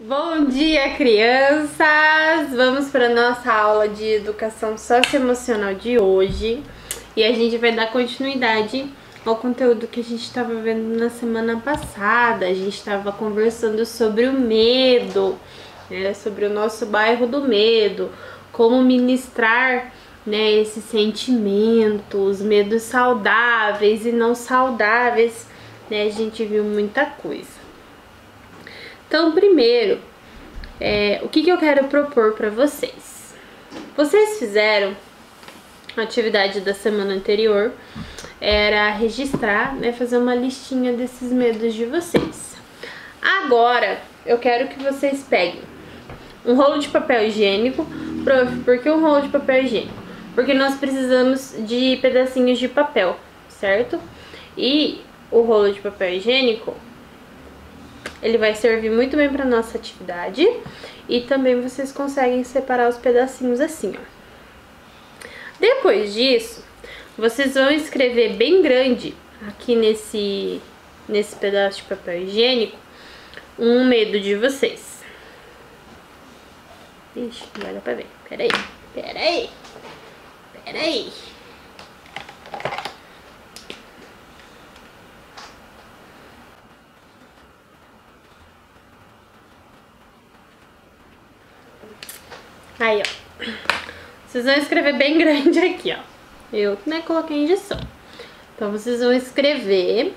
Bom dia, crianças! Vamos para a nossa aula de educação socioemocional de hoje e a gente vai dar continuidade ao conteúdo que a gente estava vendo na semana passada. A gente estava conversando sobre o medo, né? Sobre o nosso bairro do medo, como ministrar, né, esse sentimento, os medos saudáveis e não saudáveis, né? A gente viu muita coisa. Então, primeiro, o que eu quero propor para vocês? Vocês fizeram a atividade da semana anterior, era registrar, né, fazer uma listinha desses medos de vocês. Agora, eu quero que vocês peguem um rolo de papel higiênico. Prof, por que um rolo de papel higiênico? Porque nós precisamos de pedacinhos de papel, certo? E o rolo de papel higiênico, ele vai servir muito bem para nossa atividade e também vocês conseguem separar os pedacinhos assim, ó. Depois disso, vocês vão escrever bem grande aqui nesse pedaço de papel higiênico um medo de vocês. Ixi, não vai dar pra ver. Peraí. Aí, ó. Vocês vão escrever bem grande aqui, ó. Eu, né, coloquei injeção. Então, vocês vão escrever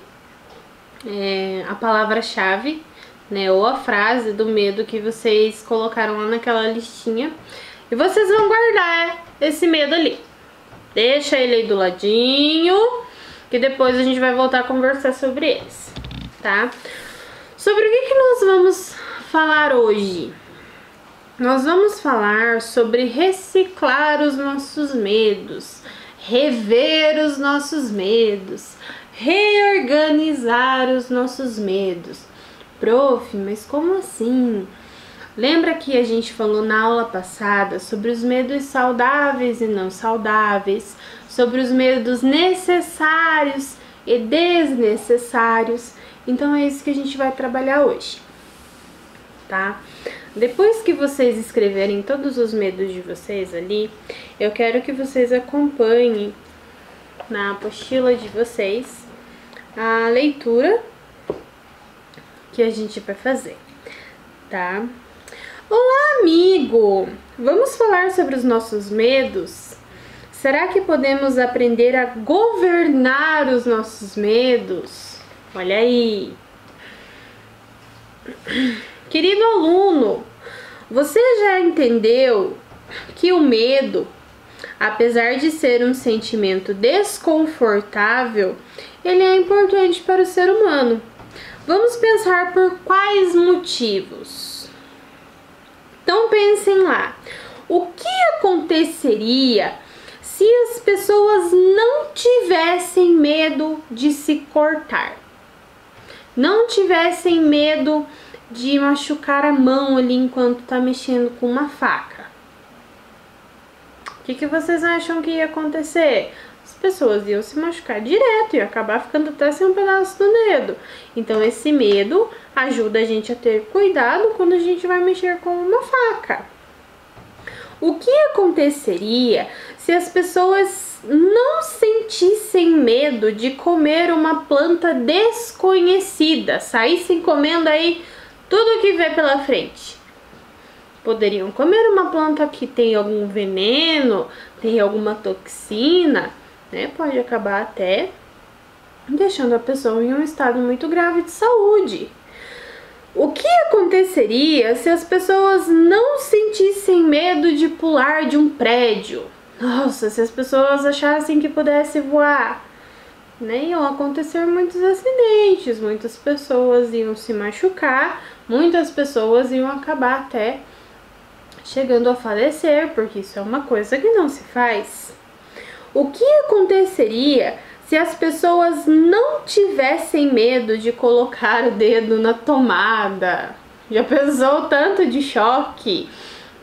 a palavra-chave, né, ou a frase do medo que vocês colocaram lá naquela listinha. E vocês vão guardar esse medo ali. Deixa ele aí do ladinho, que depois a gente vai voltar a conversar sobre eles, tá? Sobre o que nós vamos falar hoje? Nós vamos falar sobre reciclar os nossos medos, rever os nossos medos, reorganizar os nossos medos. Prof, mas como assim? Lembra que a gente falou na aula passada sobre os medos saudáveis e não saudáveis, sobre os medos necessários e desnecessários? Então é isso que a gente vai trabalhar hoje, tá? Depois que vocês escreverem todos os medos de vocês ali, eu quero que vocês acompanhem na apostila de vocês a leitura que a gente vai fazer, tá? Olá, amigo! Vamos falar sobre os nossos medos? Será que podemos aprender a governar os nossos medos? Olha aí! Querido aluno, você já entendeu que o medo, apesar de ser um sentimento desconfortável, ele é importante para o ser humano? Vamos pensar por quais motivos. Então pensem lá, o que aconteceria se as pessoas não tivessem medo de se cortar? Não tivessem medo de machucar a mão ali enquanto tá mexendo com uma faca? O que vocês acham que ia acontecer? As pessoas iam se machucar direto e acabar ficando até sem um pedaço do dedo. Então esse medo ajuda a gente a ter cuidado quando a gente vai mexer com uma faca. O que aconteceria se as pessoas não sentissem medo de comer uma planta desconhecida, saíssem comendo aí tudo que vê pela frente? Poderiam comer uma planta que tem algum veneno, tem alguma toxina, né? Pode acabar até deixando a pessoa em um estado muito grave de saúde. O que aconteceria se as pessoas não sentissem medo de pular de um prédio? Nossa, se as pessoas achassem que pudesse voar, né? Iam acontecer muitos acidentes, muitas pessoas iam se machucar, muitas pessoas iam acabar até chegando a falecer, porque isso é uma coisa que não se faz. O que aconteceria se as pessoas não tivessem medo de colocar o dedo na tomada? Já pensou o tanto de choque?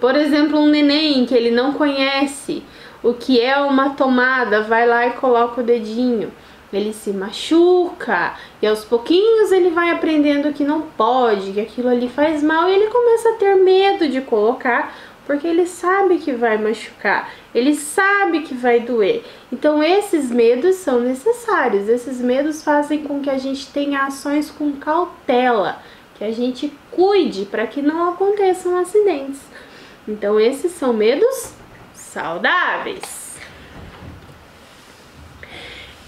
Por exemplo, um neném que ele não conhece o que é uma tomada, vai lá e coloca o dedinho. ele se machuca e aos pouquinhos ele vai aprendendo que não pode, que aquilo ali faz mal e ele começa a ter medo de colocar, porque ele sabe que vai machucar, ele sabe que vai doer. Então esses medos são necessários, esses medos fazem com que a gente tenha ações com cautela, que a gente cuide para que não aconteçam acidentes. Então esses são medos saudáveis.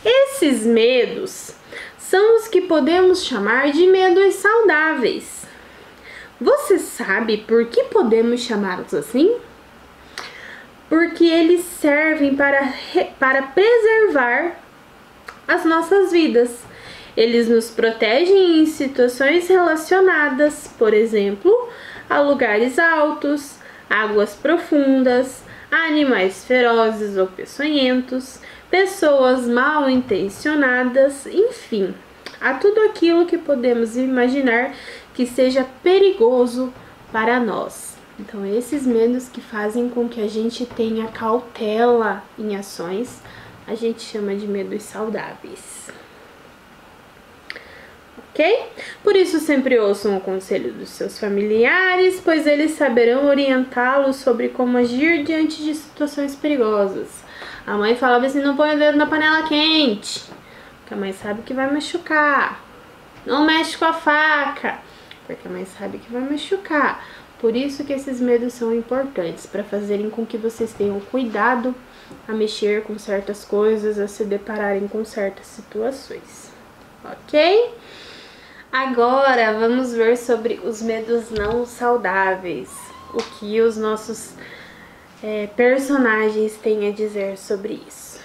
Esses medos são os que podemos chamar de medos saudáveis. Você sabe por que podemos chamá-los assim? Porque eles servem para preservar as nossas vidas. Eles nos protegem em situações relacionadas, por exemplo, a lugares altos, águas profundas, animais ferozes ou peçonhentos, pessoas mal intencionadas, enfim, a tudo aquilo que podemos imaginar que seja perigoso para nós. Então, esses medos que fazem com que a gente tenha cautela em ações, a gente chama de medos saudáveis. Ok? Por isso, sempre ouçam o conselho dos seus familiares, pois eles saberão orientá-los sobre como agir diante de situações perigosas. A mãe falava assim, não põe o dedo na panela quente, porque a mãe sabe que vai machucar. Não mexe com a faca, porque a mãe sabe que vai machucar. Por isso que esses medos são importantes, para fazerem com que vocês tenham cuidado a mexer com certas coisas, a se depararem com certas situações. Ok? Agora vamos ver sobre os medos não saudáveis, o que os nossos personagens têm a dizer sobre isso.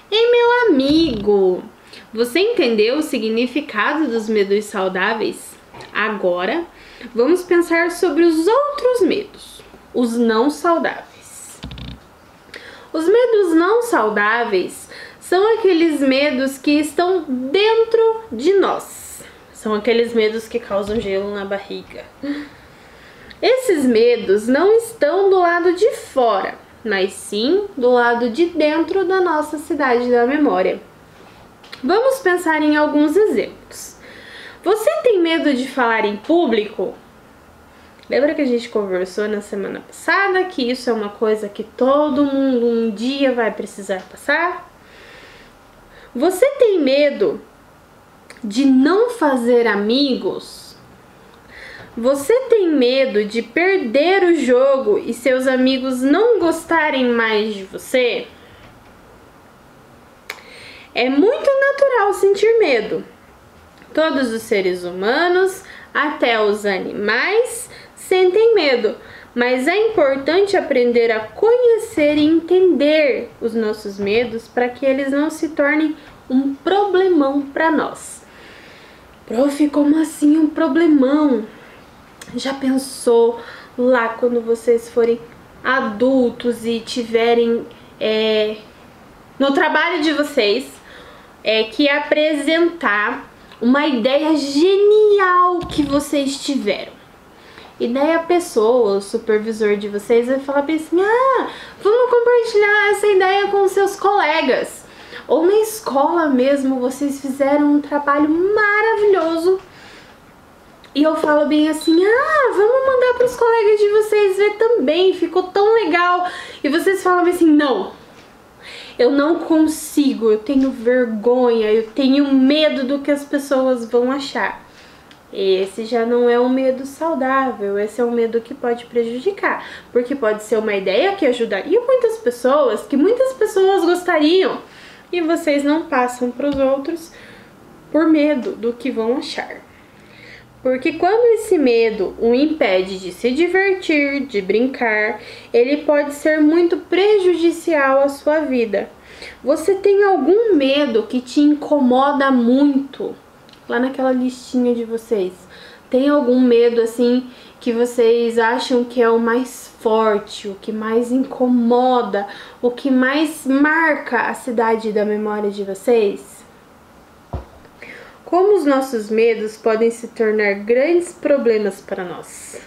Ei, meu amigo, você entendeu o significado dos medos saudáveis? Agora, vamos pensar sobre os outros medos, os não saudáveis. Os medos não saudáveis são aqueles medos que estão dentro de nós. São aqueles medos que causam gelo na barriga. Esses medos não estão do lado de fora, mas sim do lado de dentro da nossa cidade da memória. Vamos pensar em alguns exemplos. Você tem medo de falar em público? Lembra que a gente conversou na semana passada que isso é uma coisa que todo mundo um dia vai precisar passar? Você tem medo de não fazer amigos? Você tem medo de perder o jogo e seus amigos não gostarem mais de você? É muito natural sentir medo. Todos os seres humanos, até os animais, sentem medo, mas é importante aprender a conhecer e entender os nossos medos para que eles não se tornem um problemão para nós. Prof, como assim um problemão? Já pensou lá quando vocês forem adultos e tiverem no trabalho de vocês que apresentar uma ideia genial que vocês tiveram? E daí a pessoa, o supervisor de vocês vai falar assim, vamos compartilhar essa ideia com os seus colegas. Ou na escola mesmo, vocês fizeram um trabalho maravilhoso e eu falo bem assim, vamos mandar para os colegas de vocês ver também, ficou tão legal. E vocês falam assim, não, eu não consigo, eu tenho vergonha, eu tenho medo do que as pessoas vão achar. Esse já não é um medo saudável, esse é um medo que pode prejudicar, porque pode ser uma ideia que ajudaria muitas pessoas, que muitas pessoas gostariam, e vocês não passam para os outros por medo do que vão achar. Porque quando esse medo o impede de se divertir, de brincar, ele pode ser muito prejudicial à sua vida. Você tem algum medo que te incomoda muito? Lá naquela listinha de vocês, tem algum medo assim que vocês acham que é o mais forte, o que mais incomoda, o que mais marca a cidade da memória de vocês? Como os nossos medos podem se tornar grandes problemas para nós?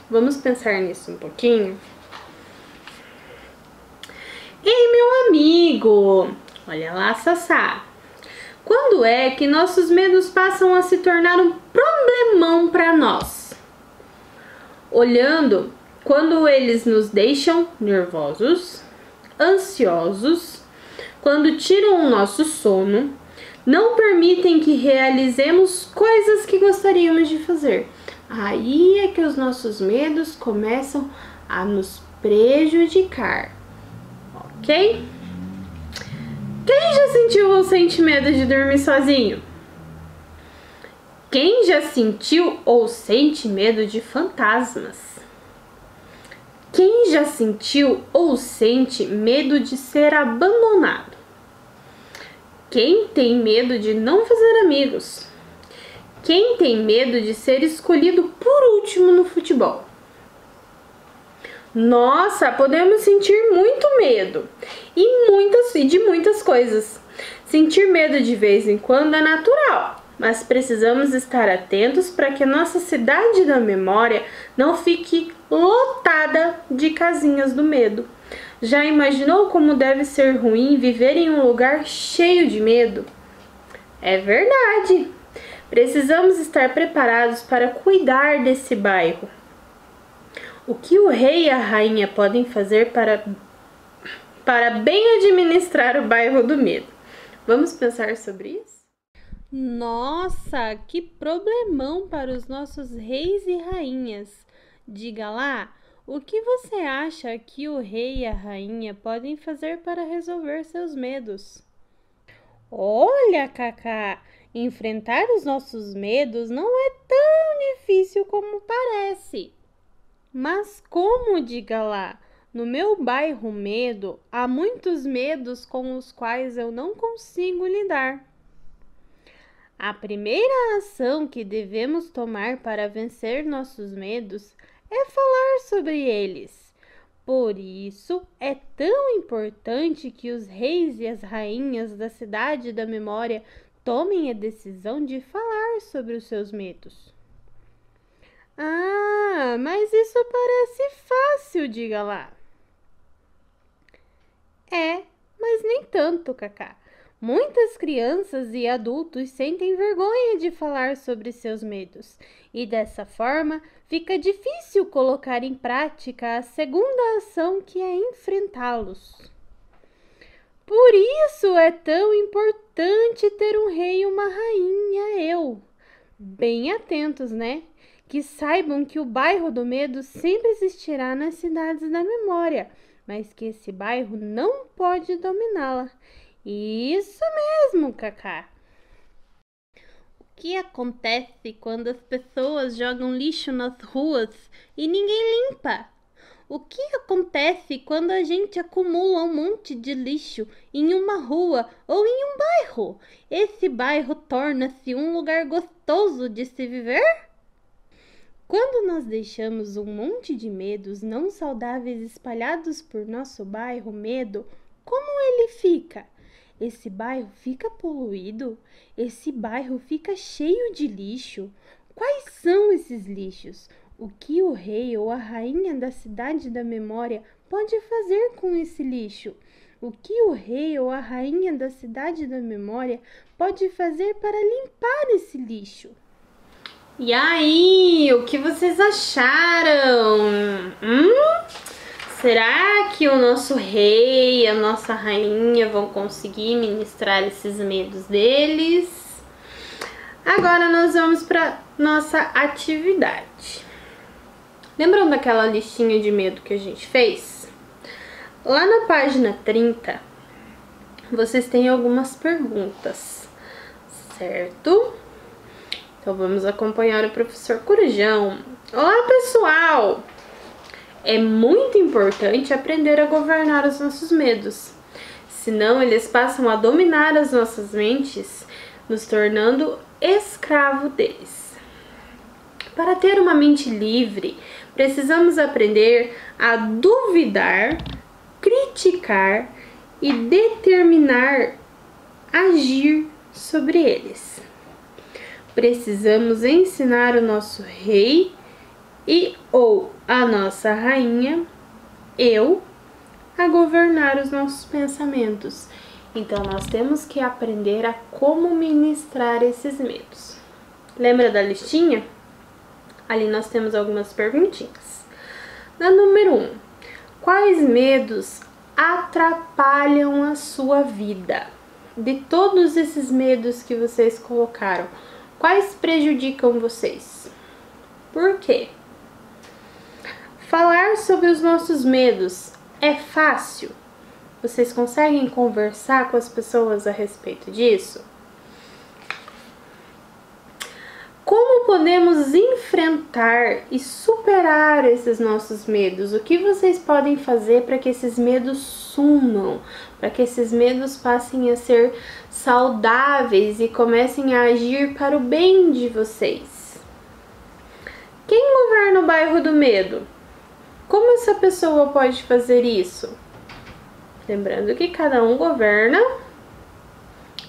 Vamos pensar nisso um pouquinho? Ei, meu amigo! Olha lá, Sassá! Quando é que nossos medos passam a se tornar um problemão para nós? Olhando quando eles nos deixam nervosos, ansiosos, quando tiram o nosso sono, não permitem que realizemos coisas que gostaríamos de fazer. Aí é que os nossos medos começam a nos prejudicar, ok? Quem já sentiu ou sente medo de dormir sozinho? Quem já sentiu ou sente medo de fantasmas? Quem já sentiu ou sente medo de ser abandonado? Quem tem medo de não fazer amigos? Quem tem medo de ser escolhido por último no futebol? Nossa, podemos sentir muito medo e de muitas coisas. Sentir medo de vez em quando é natural, mas precisamos estar atentos para que a nossa cidade da memória não fique lotada de casinhas do medo. Já imaginou como deve ser ruim viver em um lugar cheio de medo? É verdade! Precisamos estar preparados para cuidar desse bairro. O que o rei e a rainha podem fazer para bem administrar o bairro do medo? Vamos pensar sobre isso? Nossa, que problemão para os nossos reis e rainhas! Diga lá, o que você acha que o rei e a rainha podem fazer para resolver seus medos? Olha, Cacá, enfrentar os nossos medos não é tão difícil como parece. Mas como, diga lá, no meu bairro medo, há muitos medos com os quais eu não consigo lidar. A primeira ação que devemos tomar para vencer nossos medos é falar sobre eles. Por isso, é tão importante que os reis e as rainhas da cidade da memória tomem a decisão de falar sobre os seus medos. Ah, mas isso parece fácil, diga lá. É, mas nem tanto, Cacá. Muitas crianças e adultos sentem vergonha de falar sobre seus medos e dessa forma fica difícil colocar em prática a segunda ação, que é enfrentá-los. Por isso é tão importante ter um rei e uma rainha, bem atentos, né? Que saibam que o bairro do medo sempre existirá nas cidades da memória, mas que esse bairro não pode dominá-la. Isso mesmo, Cacá. O que acontece quando as pessoas jogam lixo nas ruas e ninguém limpa? O que acontece quando a gente acumula um monte de lixo em uma rua ou em um bairro? Esse bairro torna-se um lugar gostoso de se viver? Quando nós deixamos um monte de medos não saudáveis espalhados por nosso bairro medo, como ele fica? Esse bairro fica poluído? Esse bairro fica cheio de lixo? Quais são esses lixos? O que o rei ou a rainha da cidade da memória pode fazer com esse lixo? O que o rei ou a rainha da cidade da memória pode fazer para limpar esse lixo? E aí, o que vocês acharam? Será que o nosso rei e a nossa rainha vão conseguir ministrar esses medos deles? Agora nós vamos para nossa atividade. Lembram daquela listinha de medo que a gente fez? Lá na página 30, vocês têm algumas perguntas, certo? Então vamos acompanhar o professor Corujão. Olá, pessoal! É muito importante aprender a governar os nossos medos, senão eles passam a dominar as nossas mentes, nos tornando escravo deles. Para ter uma mente livre, precisamos aprender a duvidar, criticar e determinar agir sobre eles. Precisamos ensinar o nosso rei ou a nossa rainha, a governar os nossos pensamentos Então, nós temos que aprender a como ministrar esses medos. Lembra da listinha? Ali nós temos algumas perguntinhas. Na número 1, quais medos atrapalham a sua vida? De todos esses medos que vocês colocaram, quais prejudicam vocês? Por quê? Falar sobre os nossos medos é fácil? Vocês conseguem conversar com as pessoas a respeito disso? Como podemos enfrentar e superar esses nossos medos? O que vocês podem fazer para que esses medos sumam? Para que esses medos passem a ser saudáveis e comecem a agir para o bem de vocês? Quem governa o bairro do medo? Como essa pessoa pode fazer isso? Lembrando que cada um governa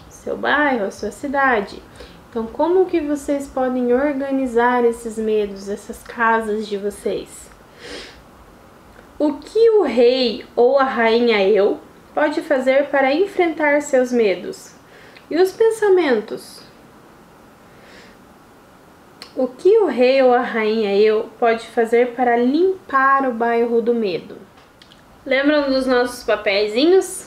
seu bairro, a sua cidade. Então, como que vocês podem organizar esses medos, essas casas de vocês? O que o rei ou a rainha eu pode fazer para enfrentar seus medos? E os pensamentos? O que o rei ou a rainha eu pode fazer para limpar o bairro do medo? Lembram dos nossos papeizinhos?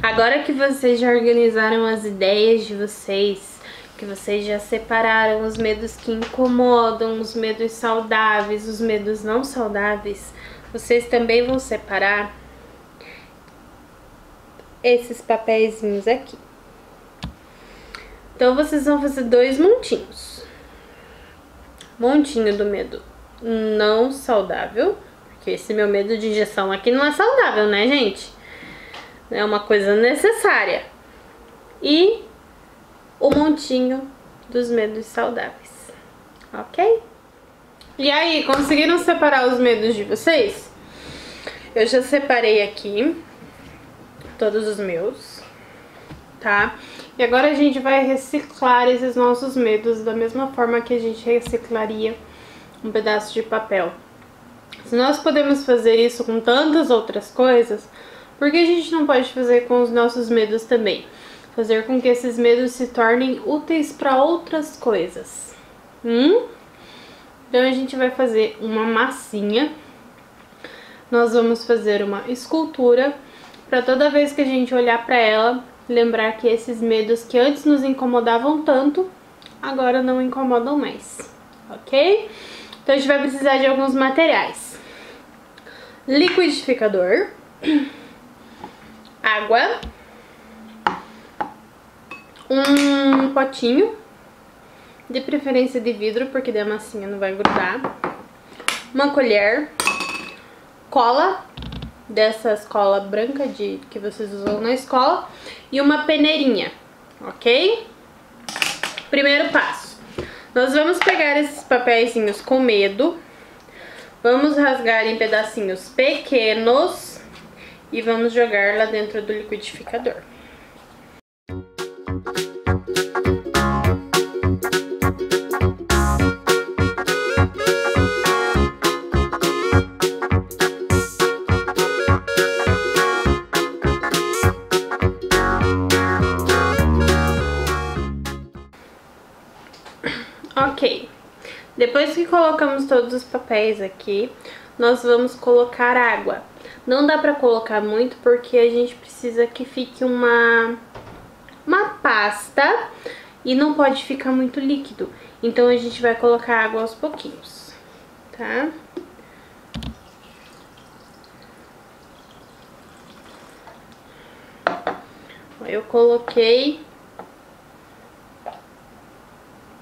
Agora que vocês já organizaram as ideias de vocês, que vocês já separaram os medos que incomodam, os medos saudáveis, os medos não saudáveis, vocês também vão separar esses papeizinhos aqui. Então, vocês vão fazer 2 montinhos. Montinho do medo não saudável, porque esse meu medo de injeção aqui não é saudável, né, gente? É uma coisa necessária. E o montinho dos medos saudáveis, ok? E aí, conseguiram separar os medos de vocês? Eu já separei aqui todos os meus, tá? E agora a gente vai reciclar esses nossos medos da mesma forma que a gente reciclaria um pedaço de papel. Se nós podemos fazer isso com tantas outras coisas, por que a gente não pode fazer com os nossos medos também? Fazer com que esses medos se tornem úteis para outras coisas. Então a gente vai fazer uma massinha. Nós vamos fazer uma escultura para toda vez que a gente olhar para ela, lembrar que esses medos que antes nos incomodavam tanto, agora não incomodam mais, ok? Então a gente vai precisar de alguns materiais. Liquidificador, água, um potinho, de preferência de vidro, porque daí a massinha não vai grudar, uma colher, cola, dessas cola branca que vocês usam na escola, e uma peneirinha, ok? Primeiro passo, nós vamos pegar esses papeizinhos com medo, vamos rasgar em pedacinhos pequenos e vamos jogar lá dentro do liquidificador. Ok, depois que colocamos todos os papéis aqui, nós vamos colocar água. Não dá pra colocar muito porque a gente precisa que fique uma pasta e não pode ficar muito líquido. Então a gente vai colocar água aos pouquinhos, tá? Eu coloquei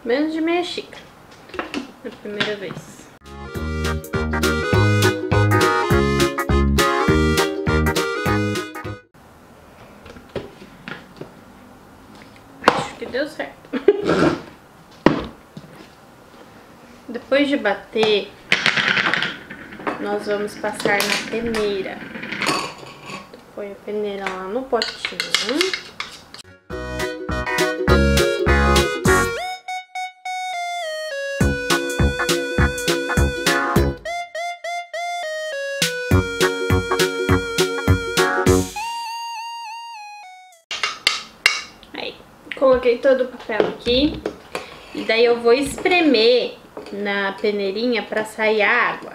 menos de meia xícara na primeira vez. Acho que deu certo. Depois de bater, nós vamos passar na peneira. Põe a peneira lá no potinho. coloquei todo o papel aqui. E daí eu vou espremer na peneirinha pra sair a água.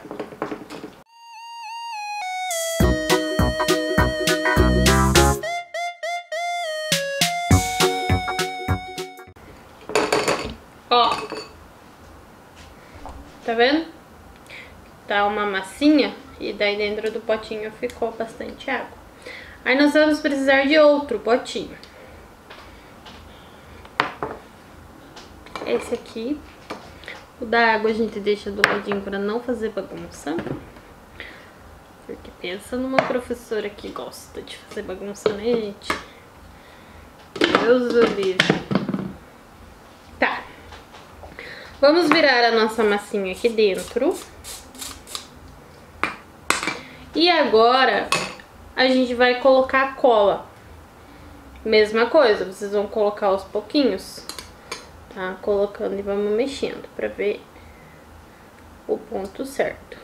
Ó, tá vendo? Tá uma massinha e daí dentro do potinho ficou bastante água. Aí nós vamos precisar de outro potinho. Esse aqui. O da água a gente deixa do ladinho pra não fazer bagunça. Porque pensa numa professora que gosta de fazer bagunça, né, gente? Deus do livre. Tá. Vamos virar a nossa massinha aqui dentro. E agora a gente vai colocar a cola. Mesma coisa, vocês vão colocar aos pouquinhos, tá? Colocando e vamos mexendo pra ver o ponto certo.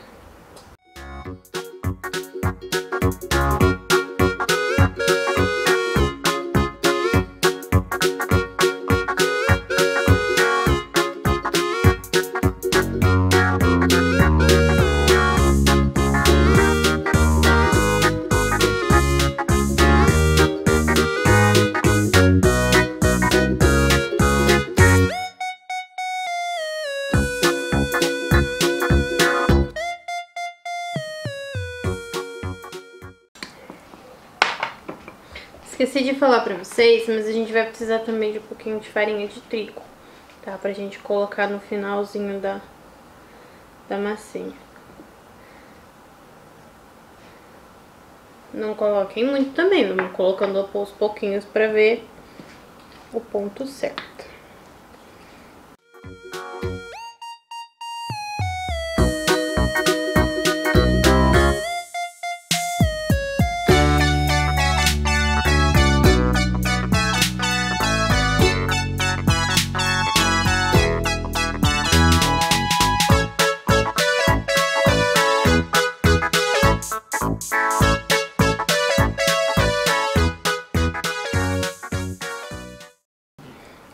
Esqueci de falar pra vocês, mas a gente vai precisar também de um pouquinho de farinha de trigo, tá? Pra gente colocar no finalzinho da massinha. Não coloquem muito também, vamos colocando aos pouquinhos pra ver o ponto certo.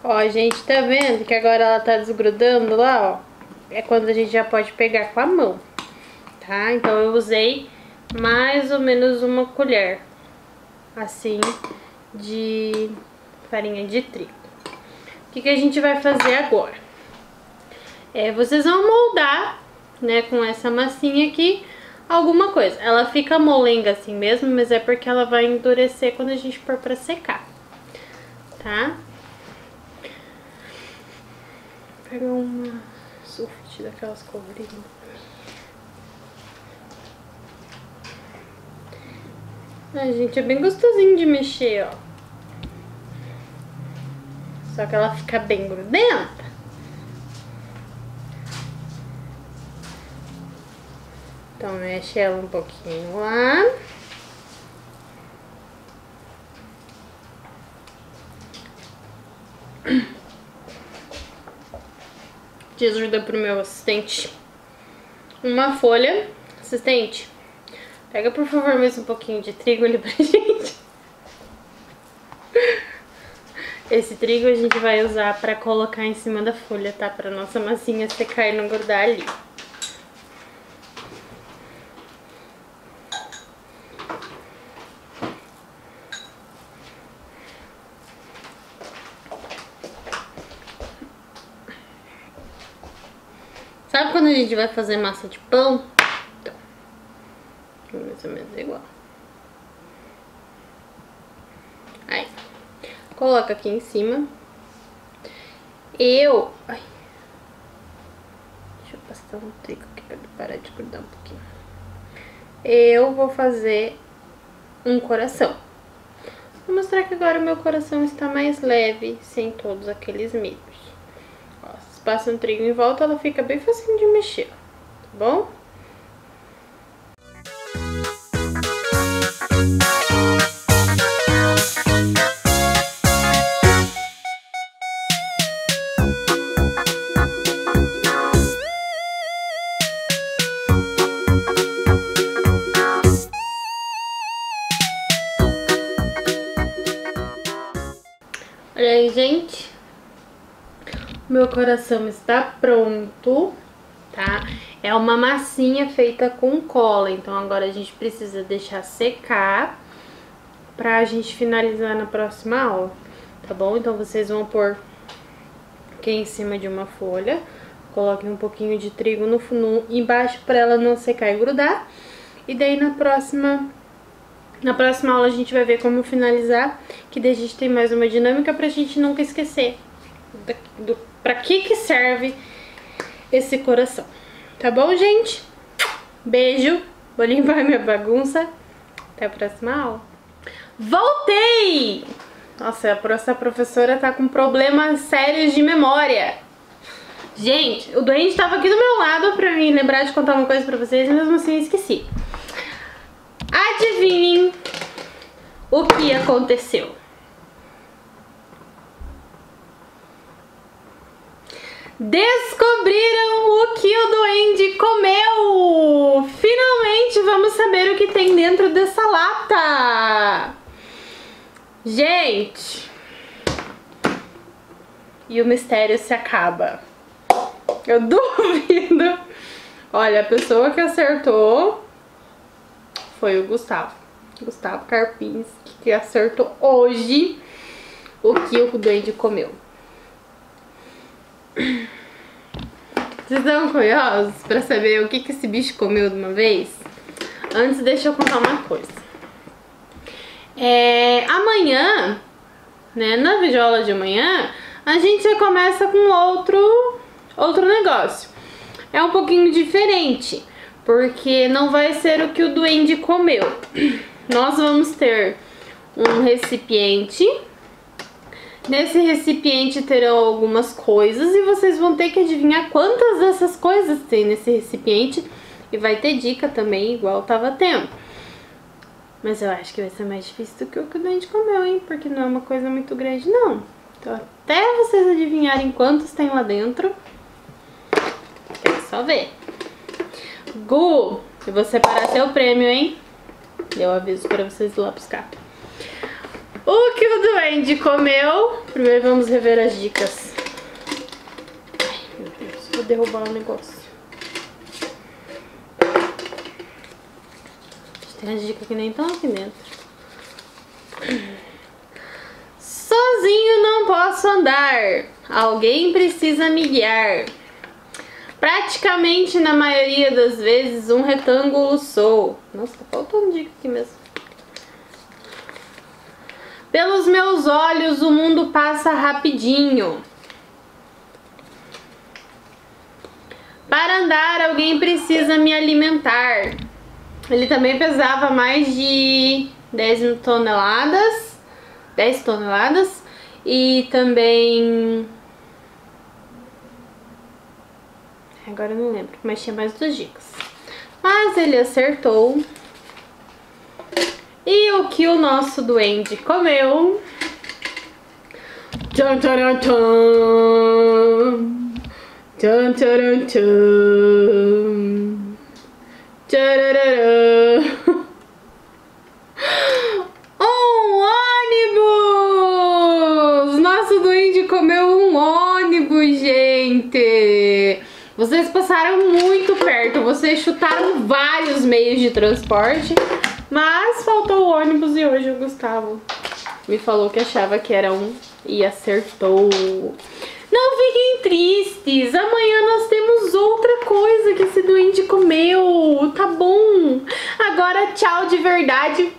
Ó, gente, tá vendo que agora ela tá desgrudando lá, ó? É quando a gente já pode pegar com a mão, tá? Então eu usei mais ou menos uma colher, assim, de farinha de trigo. O que a gente vai fazer agora? Vocês vão moldar, né, com essa massinha aqui, alguma coisa. Ela fica molenga assim mesmo, mas é porque ela vai endurecer quando a gente pôr pra secar, tá? Pegar uma sulfite daquelas coloridas. Ai, gente, é bem gostosinho de mexer, ó. Só que ela fica bem grudenta. Então mexe ela um pouquinho lá. De ajuda pro meu assistente. Uma folha. Assistente, pega por favor mais um pouquinho de trigo ali pra gente. Esse trigo a gente vai usar pra colocar em cima da folha, tá? Pra nossa massinha secar e não grudar ali. Sabe quando a gente vai fazer massa de pão? Então, mais ou menos igual. Aí, coloca aqui em cima. Ai, deixa eu passar um trigo aqui pra parar de grudar um pouquinho. Eu vou fazer um coração. Vou mostrar que agora o meu coração está mais leve, sem todos aqueles milhos. Passa um trigo em volta, ela fica bem facinho de mexer, tá bom? Olha aí, gente. Meu coração está pronto, tá? É uma massinha feita com cola, então agora a gente precisa deixar secar pra gente finalizar na próxima aula, tá bom? Então vocês vão pôr aqui em cima de uma folha, coloquem um pouquinho de trigo no embaixo pra ela não secar e grudar. E daí na próxima aula a gente vai ver como finalizar, que daí a gente tem mais uma dinâmica pra gente nunca esquecer pra que serve esse coração. Tá bom, gente? Beijo, vou limpar minha bagunça. Até a próxima aula. Voltei! Nossa, essa professora tá com problemas sérios de memória. Gente, o doente tava aqui do meu lado pra me lembrar de contar uma coisa pra vocês e mesmo assim eu esqueci. Adivinhem o que aconteceu? Descobriram o que o duende comeu! Finalmente vamos saber o que tem dentro dessa lata! Gente! E o mistério se acaba. Eu duvido! Olha, a pessoa que acertou foi o Gustavo Karpinski, que acertou hoje o que o duende comeu. Vocês estão curiosos pra saber o que esse bicho comeu de uma vez? Antes, deixa eu contar uma coisa. Amanhã, né, na videoaula de amanhã, a gente já começa com outro negócio. É um pouquinho diferente, porque não vai ser o que o duende comeu. Nós vamos ter um recipiente. Nesse recipiente terão algumas coisas e vocês vão ter que adivinhar quantas dessas coisas tem nesse recipiente. E vai ter dica também, igual tava tendo. Mas eu acho que vai ser mais difícil do que o que o duende comeu, hein? Porque não é uma coisa muito grande, não. Então, até vocês adivinharem quantos tem lá dentro, quero só ver. Gu, eu vou separar seu prêmio, hein? Eu aviso pra vocês ir lá buscar. O que o duende comeu? Primeiro vamos rever as dicas. Ai, meu Deus, vou derrubar o negócio. Tem as dicas que nem estão aqui dentro. Sozinho não posso andar. Alguém precisa me guiar. Praticamente na maioria das vezes um retângulo sou. Nossa, tá faltando dica aqui mesmo. Pelos meus olhos o mundo passa rapidinho. Para andar alguém precisa me alimentar. Ele também pesava mais de 10 toneladas. 10 toneladas. E também... agora eu não lembro, mas tinha mais 2 dicas. Mas ele acertou. E o que o nosso duende comeu? Tchan, tchan, tchan. Tchan, tchan, tchan. Tchararã. Um ônibus! Nosso duende comeu um ônibus, gente! Vocês passaram muito perto, vocês chutaram vários meios de transporte, mas faltou o ônibus e hoje o Gustavo me falou que achava que era um e acertou. Não fiquem tristes, amanhã nós temos outra coisa que esse duende comeu, tá bom? Agora tchau de verdade,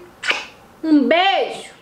um beijo!